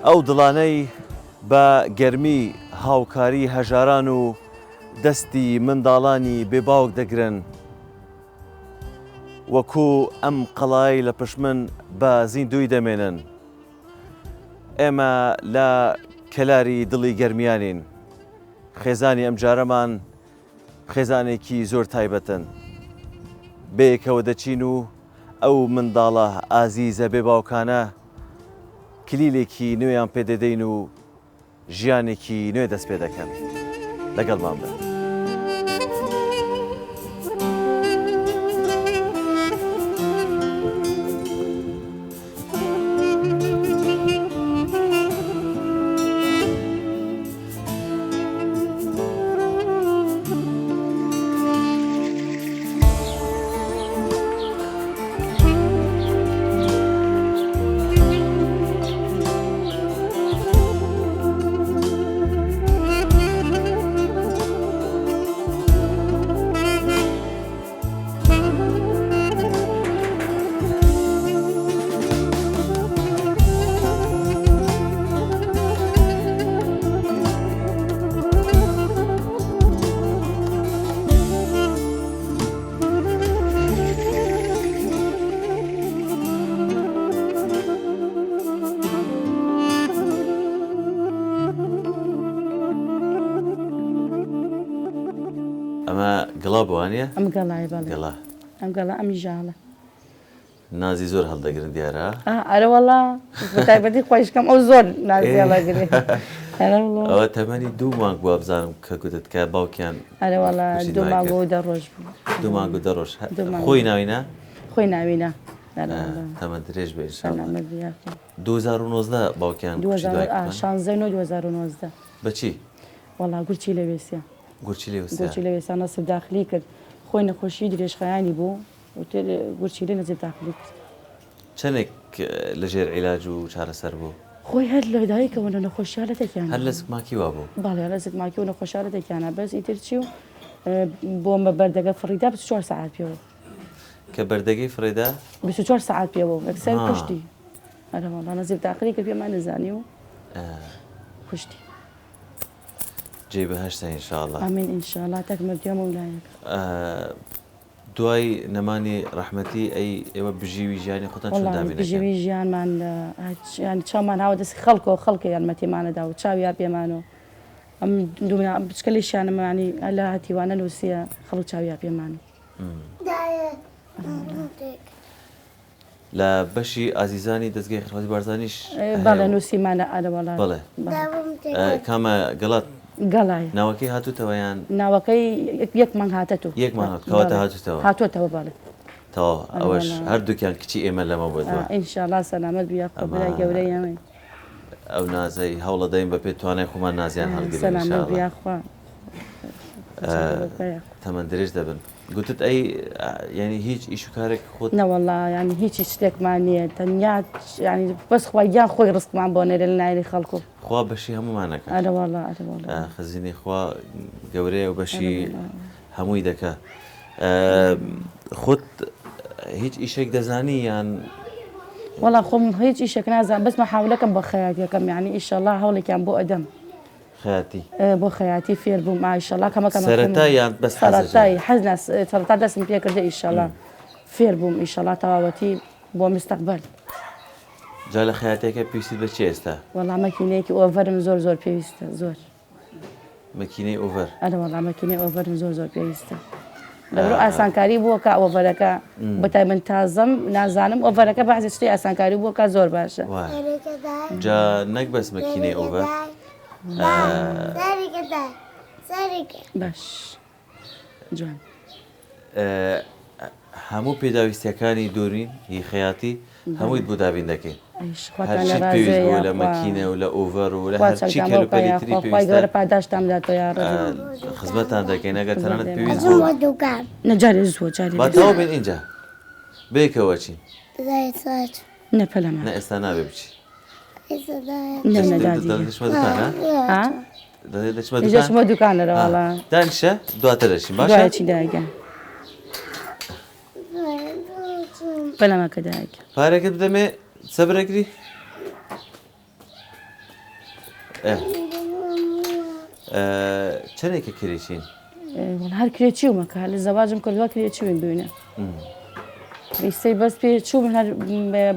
ئەو دڵانەی بە گەرمی هاوکاری هەژاران و دەستی منداڵانی بێباوک دەگرن وەکو ئەم قەڵای لە پشمن بە زیندوی دەمێنن. ئێمە لە کەلاری دڵی گەرمیانین. خێزانی ئەم جارەمان خێزانێکی زۆر تایبەتن. بەیەکەوە دەچین و ئەو منداڵە ئازیزە بێباوکانە کلیلێکی نوێیان پێدەدەین و ژیانێکی نوێ دەست پێ دەکەن. لەگەڵمان بن. ئەمە گڵا بوانە؟ ئەم گەڵای بەڵێ گەڵا. ئەم گەڵا ئەمی ژاڵە. نازی زۆر هەڵدەگرن دیارە؟ ئەرە وەڵا بەتایبەتی خۆشکەم ئەو زۆر نازی هەڵەگرێ. ئەوە تەمەنی 2 مانگ بووە بزانم کە گوتت کە باوکیان. ئەرە وەڵا 2 مانگ و 10 ڕۆژ بوو. 2 مانگ و 10 ڕۆژ. خۆی ناوینە؟ خۆی ناوینە. تەمەن درێژ بێ ئینشاڵڵا. 2019 باوکیان 2019 بەچی؟ وەڵا گورچی لەوێسیە. گورچی لێوسیا. گورچی لەوێسا نەسب داخلی کرد. خۆی نەخۆشی درێژخایانی بوو وتر گورچی لێ نەزیب داخلی کرد. چەندێک لەژێر عیلاج و چارەسەر بوو؟ خۆی هەر لە دایکەوە نەخۆشیە تێکیان. هەر لە زگماکی وا بوو؟ باڵێ لە زگماکی و نەخۆشیە تێکیانە بەس ئیتر چی و بۆ مە بەردەگە فڕیدا 24 ساعت پێوە. کە بەردەگەی فڕێدا 24 ساعت پێوە ئەکسەر کوشتی. ئەرە وەڵا نەزیب داخلی کرد پێمان نەزانی و کوشتی. جێ بەهەشتە ئینشاءڵڵا. ئامین ئینشاءڵڵا تاک مەردیە مەولایەک. دوای نەمانی ڕەحمەتی ئێوە بژیوی ژیانی خۆتان چۆن دابینەکەن؟ بژیوی ژیانمان ینی چاومان هاوە دەستی خەڵکەوە خەڵکی یارمەتیمانەدا و چاویا پێمانەوە. ئەم بچکەلیشیانەمانی لە هاتیوانە نووسیە خەڵک چاویا پێمانە. لە بەشی ئازیزانی دەستگای خزمەتی بارزانیش بەڵێ نووسیمانە ئەرە وەڵا. بەڵێ. کامە گەڵات گەڵای ناوەکەی هاتووتەوە یان؟ ناوەکەی یەکمان هاتەوە. یەکمان کەواتە هاتووتەوە؟ هاتووەتەوە بەڵێ. تەواو ئەوەش هەردووکیان کچی ئێمە لەمە بۆ دووە. ئینشاءڵڵا سەلامەت بیا خۆبرای گەورەی ئەمەی. ئەو نازەی هەوڵە دەین بە پێ توانای خۆمان نازیان هەڵگرین سەلامەت بیا خوا. تەمەن درێژ دەبن. گوتت ئەی ینی هیچ ئیش و کارێک خۆت؟ نەوەڵڵا ینی هیچی شتێکمان نییە تەنیا ینی بەس خوا گیان خۆی ڕزقمان بۆ نێرێ لە نایری خەڵکو. خوا بەشی هەمومانەکە. ئەرە وەڵا ئەرە وەڵا. خزینی خوا گەورەیە و بەشی هەمووی دەکا. خۆت هیچ ئیشێک دەزانی یان؟ وەڵا خۆم هیچ ئیشێک نازانم بەس مەحاولەکەم بۆ خەیاتیەکەم یعنی ئیشەڵڵا هەوڵێکیان بۆ ئەدەم. خەیاتی؟ بۆ خەیاتی فێر بووم ئایشەڵڵا کەمەکەم. سەرەتا یان بەس سەرەتای حەز سەرەتا دەستم پێ کردە ئیشەڵڵا فێر بووم ئیشەڵڵا تەواوەتی بۆ مستەقبەل. جا لە خەیاتەکە پێویستیت بە چی ئێستا؟ وەڵا مەکینەیەکی ئۆڤەرم زۆر پێویستە زۆر. مەکینەی ئۆڤەر؟ ئەرە وەڵا مەکینەی ئۆڤەرم زۆر پێویستە. لەبرۆ ئاسانکاری بووە کە ئۆڤەرەکە بەتای من تازەم نازانم ئۆڤەرەکە بەعزی شتێ ئاسانکاری بووە کە زۆر باشە. جا نەک بەس مەکینەی ئۆڤەر؟ باش جوان. هەموو پێداویستیەکانی دوورین هی خەیاتی هەموویت بۆ دابین دەکەین. هەرچی پێویست بوو لە مەکینە و لە ئۆڤەر و لە هەرچی کەلوپەلیتری گەورە پاداشتام داتۆ یار خزمەتان دەکەین ئەگەر تەنانەت پێویست بوو نەجارێ زووە جارێ باتەوە بێن اینجا بێکەوە چین نەپەلەمە نە ئێستا نابێ بچی دەچمە دوکانەرە وەڵا دانیشە دواتر دەچین باشە دوایەکی دایکە پەلەمەکە دایکە پارێکت بدەمێ سەبرەگری چەندێکە کرێچین؟ هەر کرێکی ومەکە لە زەواجم کردووە کرێکی وین بووینە. ئیسەی بەس پێ چوو هەر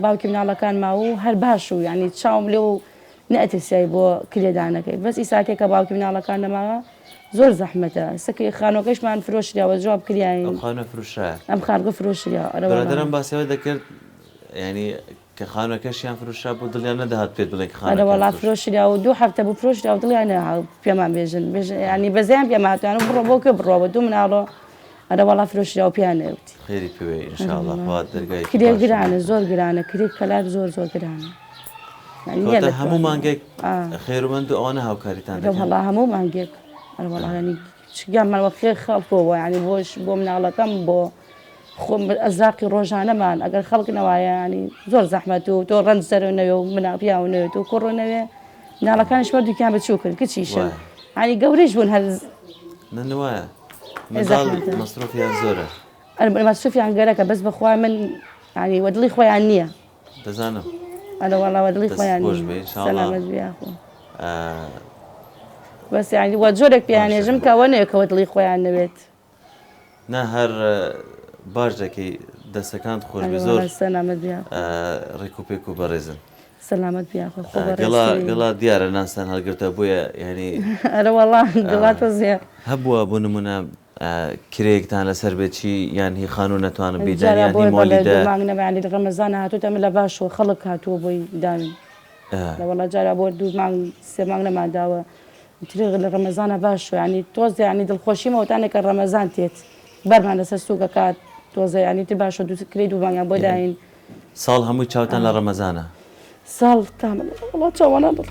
باوکی مناڵەکان ماوە و هەر باش و یعنی چاوم لێ و نەئەترسایی بۆ کرێدانەکەی بەس ئیساکێکە باوکی مناڵەکان نەماوە زۆر زەحمەتە سەکەی خانۆکەشمان فرۆشریاوە جواب کریایین خانە فرۆشرا ئەم خارگە فرۆشریاوە برادرم باسیەوە دەکرد ینی کە خانەکەشیان فرۆشرا بوو دڵیان نەدەهات پێت بڵێن ئەرە وەڵا فرۆشریا و 2 هەفتە بوو فرۆشرا و دڵیان نەهاو پێمان بێژن ینی بەزیان پێماتوان و بڕۆ بۆکە بڕۆوە 2 مناڵۆ ئەرە وەڵا فرۆشریا و پیان نەوتی خێری پێوێ ئینشاءڵڵا خوات دەرگای کرێ گرانە زۆر گرانە کرێ کەلار زۆر گرانە هەموو مانگێک خێرومەند و ئەوانە هاوکاریتان دەکەن هەڵا هەموو مانگێک ئەرە وەڵا ینی گیانمانەوە خێر خەڵکەوە ینی بۆ مناڵەکەم بۆ خۆم ئەزاقی ڕۆژانەمان ئەگەر خەڵکنەوەیە ینی زۆر زەحمەت و تۆ ڕەنج سەرەوەنەوێ و منا پیاونەوێت و کوڕۆنەوێ مناڵەکانیش وەردووکیان بەچوو کرد کچیشن ینی گەورەیش بوون هەر نەوایە منداڵ مەسرۆفیان زۆرە مەسرۆفیان گەرەکە بەس بەخوای من ینی وەدڵی خۆیان نییە دەزانم ئەرە وەڵا وەدڵی خۆیان سەلامەت بیاخۆ بەس ینی وە جۆرێک پێیانێژم کە ئەوە نەیە کە وەدڵی خۆیان نەوێت نا هەر باش دەکەی دەستەکان خۆشبی زۆر سەلامەت بیا ڕێکوپێک و بەڕێزن سەلامەت بیاخۆ گەڵا دیارە نانستان هەڵگرتە بۆیە ینی ئەرە وەڵا گەڵاتە زیێ هەبووە بۆ نمونە کرێکتان لەسەر بێتی یان هی خانوو نەتوانم بیدانیان هی مۆلیدە مانگنەبیانی ڕەمەزان هاتوو ئەمە لە باشەوە خەڵک هاتووە بۆی داوین لە وەڵا جارا بۆ 2 مانگ 3 مانگ نەماداوە ترێغ لە ڕەمەزانە باشە ینی تۆز ینی دڵخۆشیمەوەتانێکە ڕەمەزان تێت بەرمان لەسەر سووکە کات تۆزە ینی تر باشە کرێ 2 مانگیان بۆ داین ساڵ هەمووی چاوتان لە ڕەمەزانە ساڵ تامە وڵات چاوانە بڕ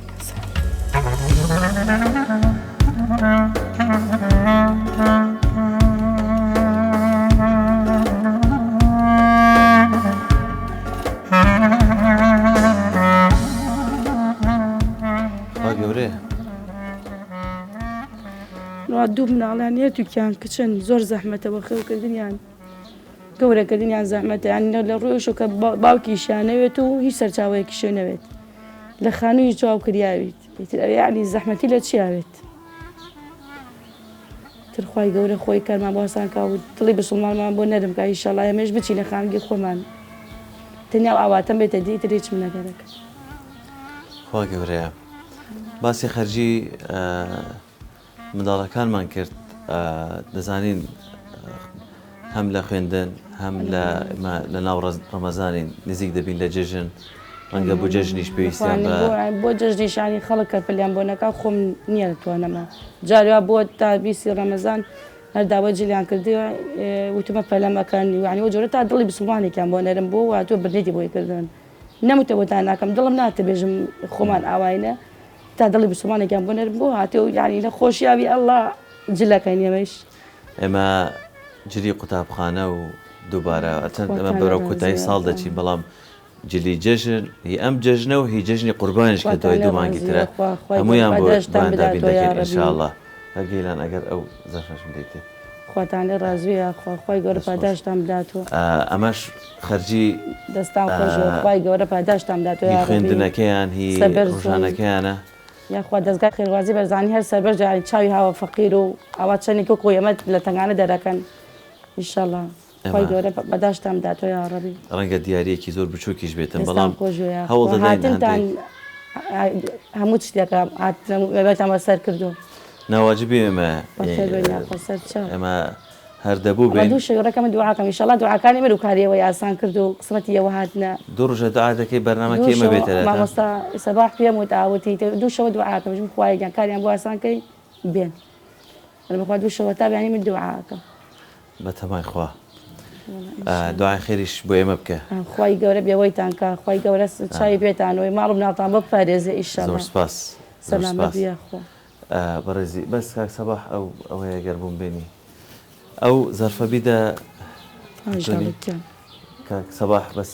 گەورێ 2 مناڵیان یەکیان کچن زۆر زەحمەتەوە خێوکردنیان گەورەکردنیان زەحمەتە ینی لە ڕۆیشە کە باوکیشیانەوێت و هیچ سەرچاوەیەکیشی نەوێت لە خانووی جواب کریاویت ینی زەحمەتی لە چیاوێت ترخوای گەورە خۆی کارمان بۆسان کا و دڵی بسڵمانمان بۆ نەرم کە ئیشەڵا ئێمەش بچینە خانگی خۆمان تەنیا ئاواتەم بێتە دیتر هیچم نەگەرەکە خوا گەورەیە باسی خەرجی منداڵەکانمان کرد دەزانین هەم لە خوێندن هەم لە ناو ڕەمەزانی نزیک دەبین لە جێژن ڕەنگە بۆ جەژنیش پێویستیان بۆ جەژنیشانی خەڵکە پلیان بۆ نەکا خۆم نییە دەتوانەمە جاروا بۆ تا 20 ڕەمەزان هەر داوای جلیان کردووە وتمە پەلەمەکان یعنی جۆرە تا دڵی بسڵمانێکیان بۆ نەرم بۆ و تۆ بردێتی بۆی کردن نەموتەوەتان ناکەم دڵم ناتە بێژم خۆمان ئاواینە تا دڵی بسڵمانێکیان بۆ نەرم بۆ هاتێ و یعنی لە خۆشیاوی ئەڵڵا جلەکەین ئێمەش ئێمە جلی قوتابخانە و دووبارە ئەمە بەرەو کۆتایی ساڵ دەچین بەڵام جلی جەژن هی ئەم جەژنە و هی جەژنی قوربانیش کە دوای 2 مانگی ترە هەمویان بۆ دابین دەکەین ئینشاءڵڵا هەرگیلان ئەگەر ئەو زەفەشم دەیتێ خواتان لێ ڕازویە خۆی گەورە پاداشتان بداتەوە ئەمەش خەرجی دەستان خۆشەوە خی گەورە پاداشتان بداتەوە خوێندنەکەیان هی ڕۆژانەکەیانە یاخوا دەستگای خێوازی بەرزانی هەر سەربەرجاری چاوی هاوە فەقیر و ئاوا چەندێکی قۆیەمەت لە تەنگانە دەرەکەن ئیشەڵڵا خی گەورە بەداشتان بداتەوە یا ڕەبی ڕەنگە دیارەیەکی زۆر بچووکیش بێتن بەڵام هەوڵ دەدەین هەموو شتێکە بێتەمە سەر کردو ناواجبی ئێمە ئەمە هەر دەبوو بێن دوو شەڕەکەمە دوعاکەم ئیشەڵڵا دوعاکانی من و کاریەوە یاسان کرد و قسمەتی ئەوە هاتنە 2 ڕۆژە دوعا دەکەی بەرنامەکەی ئێمە بێتە مامۆستا سەباح پێم وتاوتی 2 شەوە دوعاکەم ژم خوایگەن کاریان بۆ ئاسانکەی بێن بەخوا 2 شەوە تا بیانی من دوعاکەم بە تەمای خوا دوعای خێریش بۆ ئێمە بکە خی گەورە بێەوەیتان کە خی گەورە چاوی پێتانەوەی ماڵ مناڵتان بۆ پارێزە ئیشەڵڵا زۆر سپاس سەلامەت بیاخۆ بەڕێزی بەس کاک سەباح ئەوەیە گەربووم بینی ئەو زەرفە بیدە کاک سەباح بەس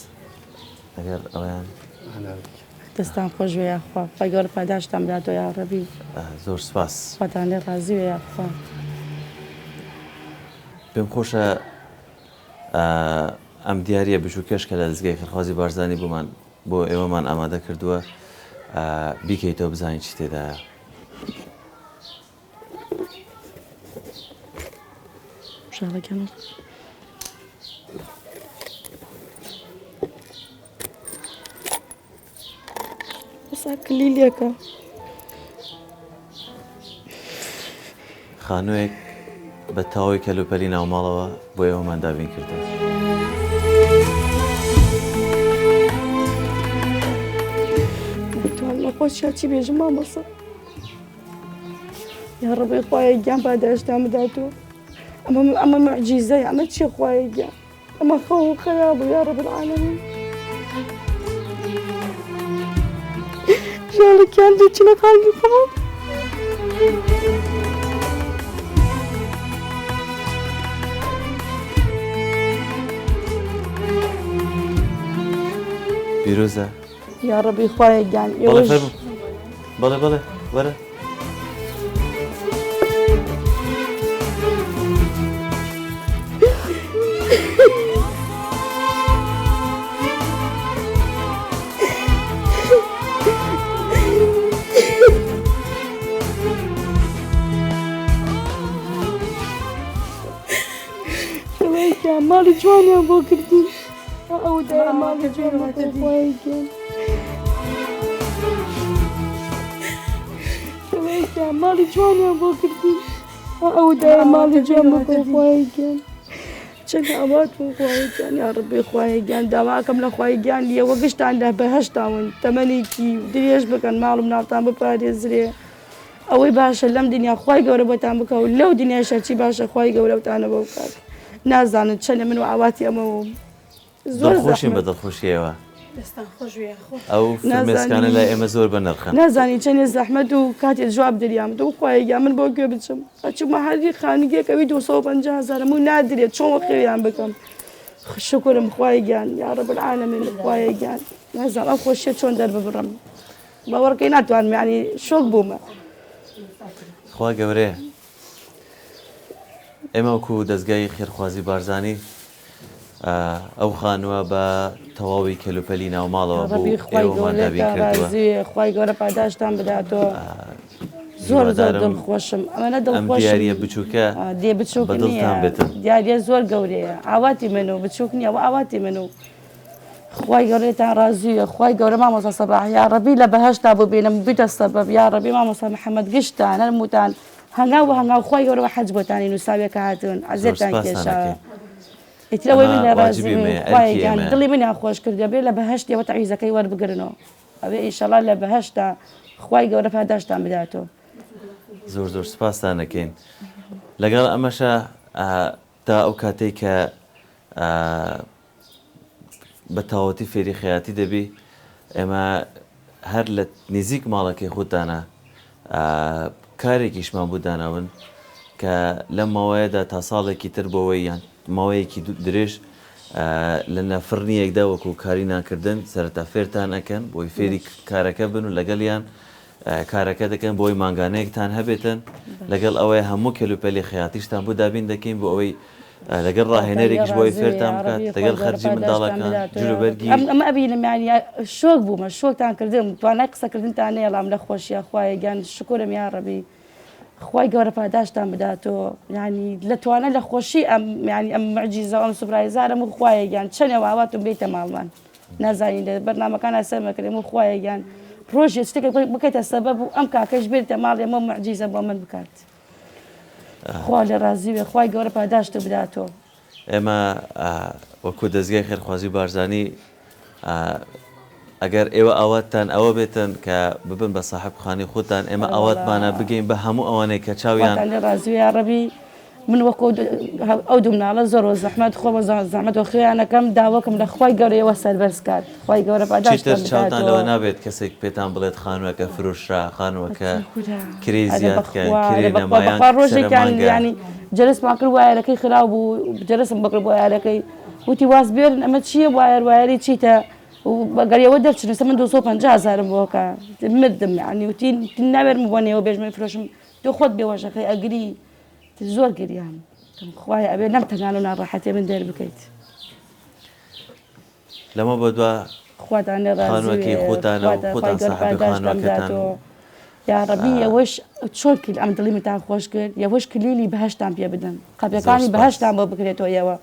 ئەگەر ئەویان دەستان خۆش وێ یاخوا خی گەورە پاداشتان بداتەوە یا ڕەبی زۆر سپاس خواتان لێ ڕازی وێ یاخوا پێم خۆشە ئەم دیارە بچووکەش کە لە دەستگای خەرخوازی بارزانانی بۆ ئێوەمان ئامادە کردووە بیکەیتەوە بزانین چی تێدایە شاء الله كمان بس كلي ليك خانوویەک بە تاوەی کەلوپەلی ناوماڵەوە بۆ ئێوەمان دابین کردەوە. نەخۆشیە چی بێژم مامۆستا یا ڕەبی خوایە گیان پاداشتان بداتەوە ئەمە معجیزەیە ئەمە چی خوایە گیان ئەمە خەو خەرابە یا ڕەب العالەمین ژاڵەکیان دەچنە قاڵی خەمە پیرۆزە یا ڕەبی خوایە گیان بەڵێ فەرموو بەڵێ بەڵێ وەرە ماڵی جوانیان بۆ کردی ئەو دای ماڵی جوان بۆ خوایە گیان ماڵی جوانیان بۆ کردی ئەو دای ماڵی جوان بۆ خوایە گیان چەند ئاوات بۆ خوایە گیان یا ڕەبی خوایە گیان داواکەم لە خوایە گیان لێوە گشتان لە بەهەشتاون تەمەنێکی درێژ بکەن ماڵم ناوتان بپارێزرێ ئەوەی باشە لەم دنیا خوای گەورە بۆتان بکەوت لەو دنیاشە چی باشە خوای گەورەتانە بۆ بکات نازانن چەندە من و ئاواتی ئەمەوە زۆر دڵخۆشین بە دڵخۆشیەوە ئەو فرمێسکانە لای ئێمە زۆر بە نرخن نازانی چەندێ زەحمەت و کاتێک جواب دەریام دو خوایە گیان من بۆ گوێ بچم ئەچمە هەری خانگیەکەوی 250,000 و نادرێت چۆن خێویان بکەم شکرم خوایە گیان یا ڕەب العالەمین خوایە گیان نازانم ئەم خۆشیە چۆن دەرببڕم باوەڕکەی ناتوانم یعنی شۆک بوومە خوا گەورەیە ئێمە وەکو دەستگای خێرخوازی بارزانی ئەو خانووە بە تەواوی کەلوپەلی ناوماڵەوە بوو ئێوەمان دابین کردووە خوای گەورە پاداشتان بداتەوە زۆر زۆر دڵخۆشم ئەمەنە دڵخۆش دیاریە بچووکە دێ بچووک نییە دیارە زۆر گەورەیە ئاواتی من و بچووک نییە و ئاواتی من و خوای گەورەتان ڕازویە خوای گەورە مامۆستا سەباح یا ڕەبی لە بەهەشتا بوو بێنم بیتە سەبەب یا ڕەبی مامۆستا محەممەد گشتان هەرموتان هەنگاو و هەنگاو خوای گەورە حەج بۆتانی نووساویەکە هاتون عەزیێتان کێشا ئیترەوەی من لە ڕازی خوایەکان دڵی منیان خۆش کردە بێ لە بەهەشتەوە تەعویزەکەی وەربگرنەوە ئەوێ ئینشەڵا لە بەهەشتا خوای گەورە پاداشتان بداتەوە زۆر زۆر سپاستان دەکەین لەگەڵ ئەمەشە تا ئەو کاتێک کە بە تاوەتی فێری خەیاتی دەبی ئێمە هەر لە نزیک ماڵەکەی خۆتانە کارێکیشمان بوو داناون کە لەم ماوەیەدا تا ساڵێکی تر بۆەوەی یان ماوەیەکی درێژ لە نەفڕنیەکدا وەکو کاری ناکردن سەرەتا فێرتان ئەەکەن بۆی فێری کارەکە بن و لەگەڵیان کارەکە دەکەن بۆی ماگانەیەکتان هەبێتن لەگەڵ ئەوەی هەموو کەلوپەلی خەیاتیشتان بۆ دابین دەکەین بۆ ئەوەی لەگەڵ ڕاهێنەرێکیش بۆی فێرتان بکات لەگەڵ خەرجی منداڵەکان جلوبەرگی ئەمە ئەبینم یانی شۆک بوومە شۆکتان کردم توانای قسەکردنتان نێڵام لە خۆشیە خوایە گیان شکرم یا ڕەبی خوای گەورە پاداشتان بداتەوە ینی لە توانە لە خۆشی ئەم ینی ئەم معجیزە ئەم سوپرایزارم و خوایە گیان چەندێ ئاواتم بێتە ماڵمان نازانین بەرنامەکان ئەسەرمەکردم و خوایە گیان ڕۆژێ شتێک بکەیتە سەبەب و ئەم کاکەش بێتە ماڵێ ئەمە معجیزە بۆ من بکات خوا لە ڕازیوێ خوای گەورە پاداشت بداتەوە ئێمە وەکو دەستگای خێرخوازی بارزانی ئەگەر ئێوە ئاواتتان ئەوە بێتن کە ببن بە ساحبخانی خۆتان ئێمە ئاواتمانە بگەین بە هەموو ئەوانەی کە چاویان لە ڕازوی ڕەبی من وەکو ئەو دوو مناڵە زۆر زەحمەت خۆمە زەحمەت و خێیانەکەم داوەکەم لە خوای گەورەیەوە سەربەرزکات خوای گەورە پاداشتان چاوتان لەوە نابێت کەسێک پێتان بڵێت خانووەکە فرۆشرا خانووەکە کری زیادکەن ڕۆژێکیان ینی جەلسمان کرد وایەرەکەی خراپ بوو جەلسم بکرد بۆ وایەرەکەی وتی واز بێرن ئەمە چییە وایەری چیتە بەگەریەوە دەرچنەوە من 250,000 بۆکە مردم عنی وتی ناوێرم بۆ نێوە بێژمە فرۆشم دو خۆت بێوەژەکەی ئەگری زۆر گریان خوای ئەبێ نەم تەنان و ناڕەحەتێ من دەر بکەیت لەمە بۆ دووە خواتان خانووەکەی خۆتانە و خۆتان ساحەبی خانووەکەتان یا ڕەبی ئەوەش چۆن ئەم دڵی متان خۆش کرد یەوەش کلیلی بەهشتان پێ بدەن قەبیەکانی بەهشتان بۆ بکرێتەوە ئێوە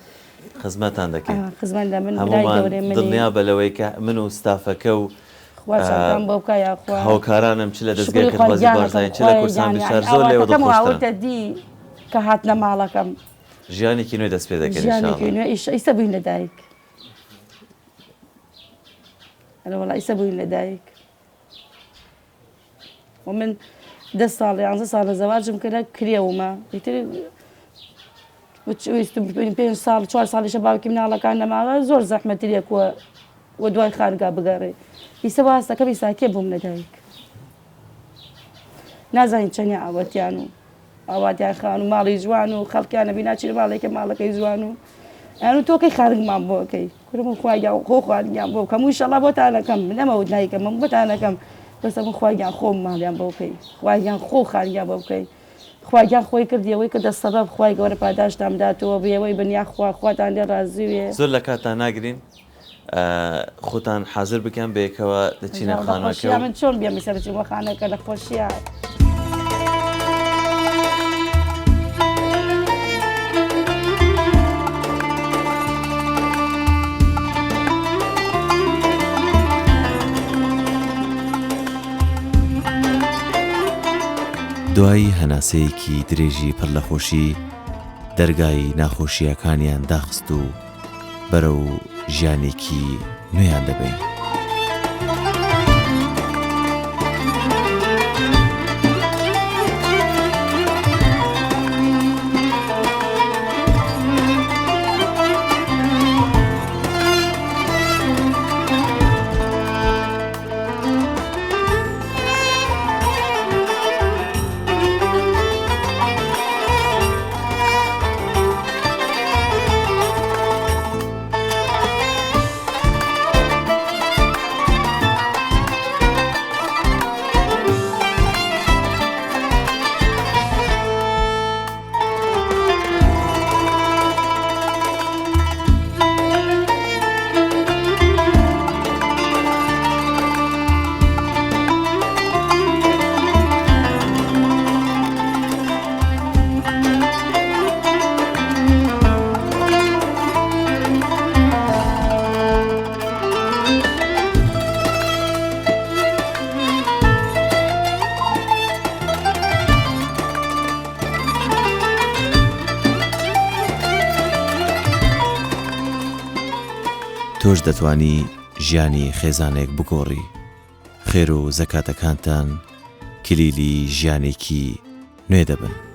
خزمەتان دەکەین خزمەتە من هەمومان دڵنیا بەلەوەی کە من و ستافەکە و بۆ بکە یاخوا هاوکارانم چ لە دەستگای کردوازی بارزانین چ لە کورسان بشار زۆر لێوە دڵخۆشترە دی کە هاتنە ماڵەکەم ژیانێکی نوێ دەست پێ دەکەین ئیسە بووین لە دایک وڵا ئیسە بووین لە دایک من 10 ساڵ 11 ساڵ لە زەواجم کردە کرێومە پێ ساڵ 4 ساڵیشە باوکی مناڵەکان نەماوە زۆر زەحمەتریەکوە وە دوای خانگا بگەڕێ ئیسە واستەکەمی ساکێ بووم لە دایک نازانین چەنی ئاوەتیان و ئاواتیان خان و ماڵی جوان و خەڵکیانە بی ناچیر ماڵێکە ماڵەکەی جوان و ئەن تۆکەی خارگمان بۆکەی کورم خخوایان خۆ خواردیان بۆ کەم و شەڵا بۆتانەکەم نەمەوت نایکەم من بۆتانەکەم بەسە من خخوایان خۆم ماڵیان بۆ بکەی خوایان خۆ خاریان بۆ بکەی خخوایان خۆی کردیەوەی کە دەستەبە بخوای گەورە پاداشتامداتەوە بێەوەی بنیا خواتان لێ ڕازیوێ زۆر لە کاتان ناگرین خۆتان حاضر بکەن بەیەکەوە دەچینە خانەکە من چۆن بیامی سەرچینوە خانەکە لە خۆشیە دوای هەناسەیەکی درێژی پڕ لە خۆشی دەرگای ناخۆشیەکانیان داخست و بەرەو ژیانێکی نوێیان دەبین. تۆش دەتوانی ژیانی خێزانێک بگۆڕی خێر و زەکاتەکانتان کلیلی ژیانێکی نوێ دەبن.